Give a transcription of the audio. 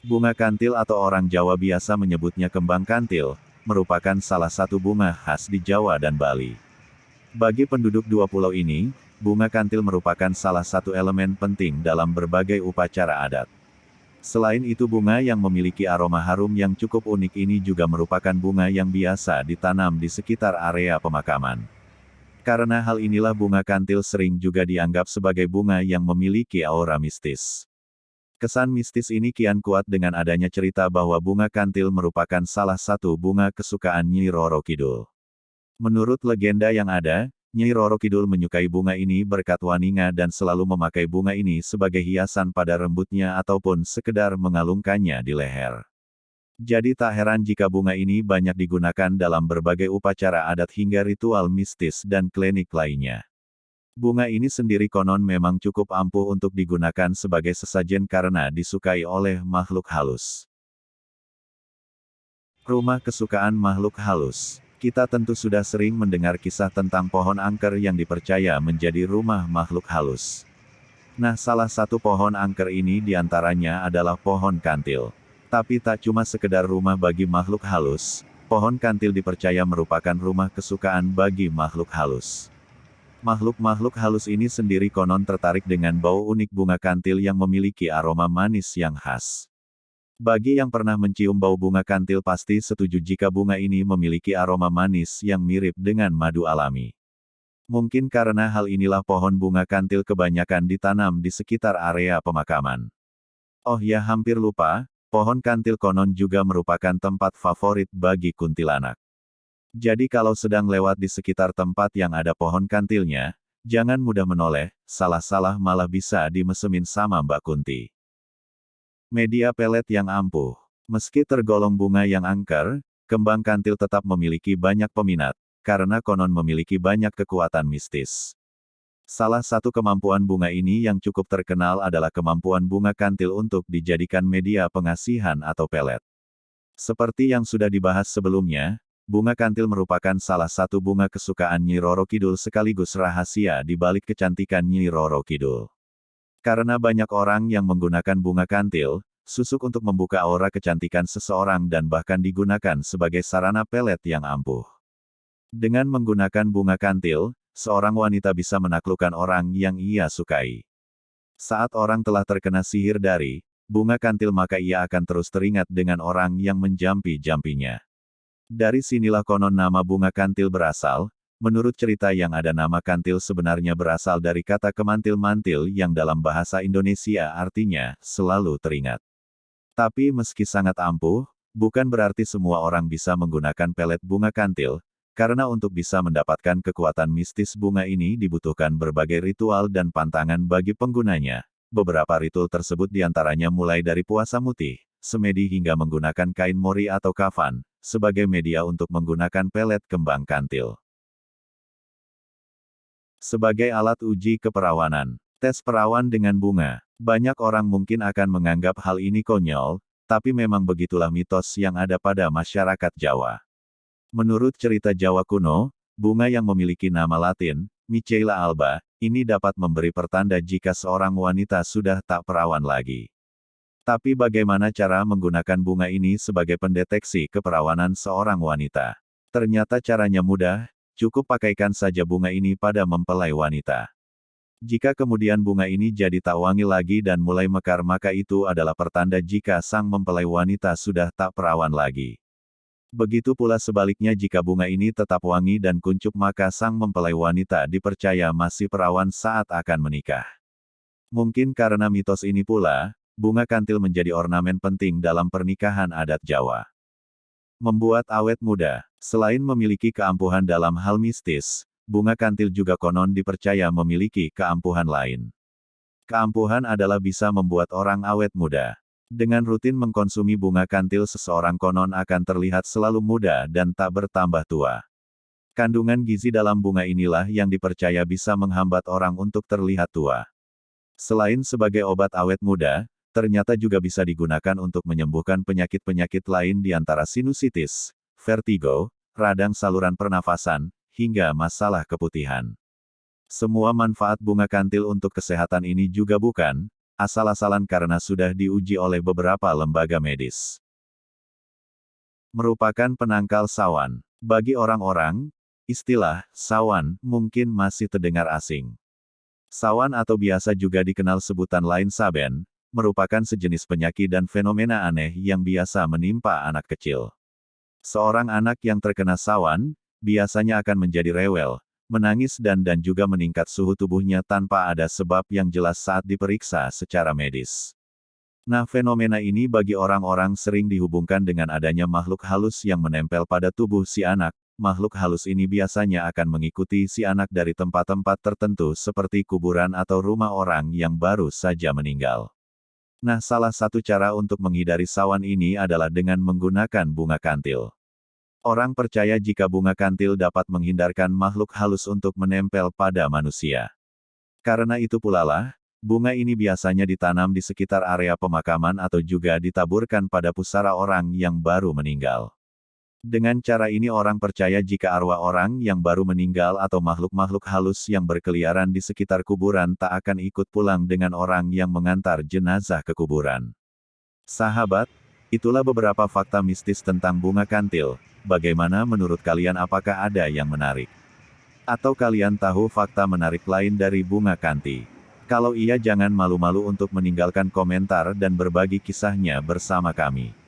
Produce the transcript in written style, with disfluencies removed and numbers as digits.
Bunga kantil atau orang Jawa biasa menyebutnya kembang kantil, merupakan salah satu bunga khas di Jawa dan Bali. Bagi penduduk dua pulau ini, bunga kantil merupakan salah satu elemen penting dalam berbagai upacara adat. Selain itu bunga yang memiliki aroma harum yang cukup unik ini juga merupakan bunga yang biasa ditanam di sekitar area pemakaman. Karena hal inilah bunga kantil sering juga dianggap sebagai bunga yang memiliki aura mistis. Kesan mistis ini kian kuat dengan adanya cerita bahwa bunga kantil merupakan salah satu bunga kesukaan Nyi Roro Kidul. Menurut legenda yang ada, Nyi Roro Kidul menyukai bunga ini berkat Waninga dan selalu memakai bunga ini sebagai hiasan pada rambutnya ataupun sekedar mengalungkannya di leher. Jadi tak heran jika bunga ini banyak digunakan dalam berbagai upacara adat hingga ritual mistis dan klinik lainnya. Bunga ini sendiri konon memang cukup ampuh untuk digunakan sebagai sesajen karena disukai oleh makhluk halus. Rumah kesukaan makhluk halus. Kita tentu sudah sering mendengar kisah tentang pohon angker yang dipercaya menjadi rumah makhluk halus. Nah, salah satu pohon angker ini diantaranya adalah pohon kantil. Tapi tak cuma sekedar rumah bagi makhluk halus, pohon kantil dipercaya merupakan rumah kesukaan bagi makhluk halus. Makhluk-makhluk halus ini sendiri konon tertarik dengan bau unik bunga kantil yang memiliki aroma manis yang khas. Bagi yang pernah mencium bau bunga kantil pasti setuju jika bunga ini memiliki aroma manis yang mirip dengan madu alami. Mungkin karena hal inilah pohon bunga kantil kebanyakan ditanam di sekitar area pemakaman. Oh ya, hampir lupa, pohon kantil konon juga merupakan tempat favorit bagi kuntilanak. Jadi kalau sedang lewat di sekitar tempat yang ada pohon kantilnya, jangan mudah menoleh, salah-salah malah bisa dimesemin sama Mbak Kunti. Media pelet yang ampuh. Meski tergolong bunga yang angker, kembang kantil tetap memiliki banyak peminat, karena konon memiliki banyak kekuatan mistis. Salah satu kemampuan bunga ini yang cukup terkenal adalah kemampuan bunga kantil untuk dijadikan media pengasihan atau pelet. Seperti yang sudah dibahas sebelumnya, bunga kantil merupakan salah satu bunga kesukaan Nyi Roro Kidul sekaligus rahasia di balik kecantikan Nyi Roro Kidul. Karena banyak orang yang menggunakan bunga kantil, susuk untuk membuka aura kecantikan seseorang dan bahkan digunakan sebagai sarana pelet yang ampuh. Dengan menggunakan bunga kantil, seorang wanita bisa menaklukkan orang yang ia sukai. Saat orang telah terkena sihir dari bunga kantil maka ia akan terus teringat dengan orang yang menjampi-jampinya. Dari sinilah konon nama bunga kantil berasal. Menurut cerita yang ada nama kantil sebenarnya berasal dari kata kemantil-mantil yang dalam bahasa Indonesia artinya selalu teringat. Tapi meski sangat ampuh, bukan berarti semua orang bisa menggunakan pelet bunga kantil, karena untuk bisa mendapatkan kekuatan mistis bunga ini dibutuhkan berbagai ritual dan pantangan bagi penggunanya. Beberapa ritual tersebut diantaranya mulai dari puasa mutih, semedi hingga menggunakan kain mori atau kafan, sebagai media untuk menggunakan pelet kembang kantil. Sebagai alat uji keperawanan, tes perawan dengan bunga. Banyak orang mungkin akan menganggap hal ini konyol, tapi memang begitulah mitos yang ada pada masyarakat Jawa. Menurut cerita Jawa kuno, bunga yang memiliki nama Latin, Michaela alba, ini dapat memberi pertanda jika seorang wanita sudah tak perawan lagi. Tapi bagaimana cara menggunakan bunga ini sebagai pendeteksi keperawanan seorang wanita? Ternyata caranya mudah. Cukup pakaikan saja bunga ini pada mempelai wanita. Jika kemudian bunga ini jadi tak wangi lagi dan mulai mekar maka itu adalah pertanda jika sang mempelai wanita sudah tak perawan lagi. Begitu pula sebaliknya jika bunga ini tetap wangi dan kuncup maka sang mempelai wanita dipercaya masih perawan saat akan menikah. Mungkin karena mitos ini pula, bunga kantil menjadi ornamen penting dalam pernikahan adat Jawa. Membuat awet muda. Selain memiliki keampuhan dalam hal mistis, bunga kantil juga konon dipercaya memiliki keampuhan lain. Keampuhan adalah bisa membuat orang awet muda. Dengan rutin mengkonsumi bunga kantil seseorang konon akan terlihat selalu muda dan tak bertambah tua. Kandungan gizi dalam bunga inilah yang dipercaya bisa menghambat orang untuk terlihat tua. Selain sebagai obat awet muda, ternyata juga bisa digunakan untuk menyembuhkan penyakit-penyakit lain di antara sinusitis, vertigo, radang saluran pernafasan, hingga masalah keputihan. Semua manfaat bunga kantil untuk kesehatan ini juga bukan asal-asalan karena sudah diuji oleh beberapa lembaga medis. Merupakan penangkal sawan. Bagi orang-orang, istilah sawan mungkin masih terdengar asing. Sawan atau biasa juga dikenal sebutan lain saben, merupakan sejenis penyakit dan fenomena aneh yang biasa menimpa anak kecil. Seorang anak yang terkena sawan, biasanya akan menjadi rewel, menangis dan juga meningkat suhu tubuhnya tanpa ada sebab yang jelas saat diperiksa secara medis. Nah, fenomena ini bagi orang-orang sering dihubungkan dengan adanya makhluk halus yang menempel pada tubuh si anak. Makhluk halus ini biasanya akan mengikuti si anak dari tempat-tempat tertentu seperti kuburan atau rumah orang yang baru saja meninggal. Nah, salah satu cara untuk menghindari sawan ini adalah dengan menggunakan bunga kantil. Orang percaya jika bunga kantil dapat menghindarkan makhluk halus untuk menempel pada manusia. Karena itu pula lah, bunga ini biasanya ditanam di sekitar area pemakaman atau juga ditaburkan pada pusara orang yang baru meninggal. Dengan cara ini orang percaya jika arwah orang yang baru meninggal atau makhluk-makhluk halus yang berkeliaran di sekitar kuburan tak akan ikut pulang dengan orang yang mengantar jenazah ke kuburan. Sahabat, itulah beberapa fakta mistis tentang bunga kantil. Bagaimana menurut kalian, apakah ada yang menarik? Atau kalian tahu fakta menarik lain dari bunga kanti? Kalau iya jangan malu-malu untuk meninggalkan komentar dan berbagi kisahnya bersama kami.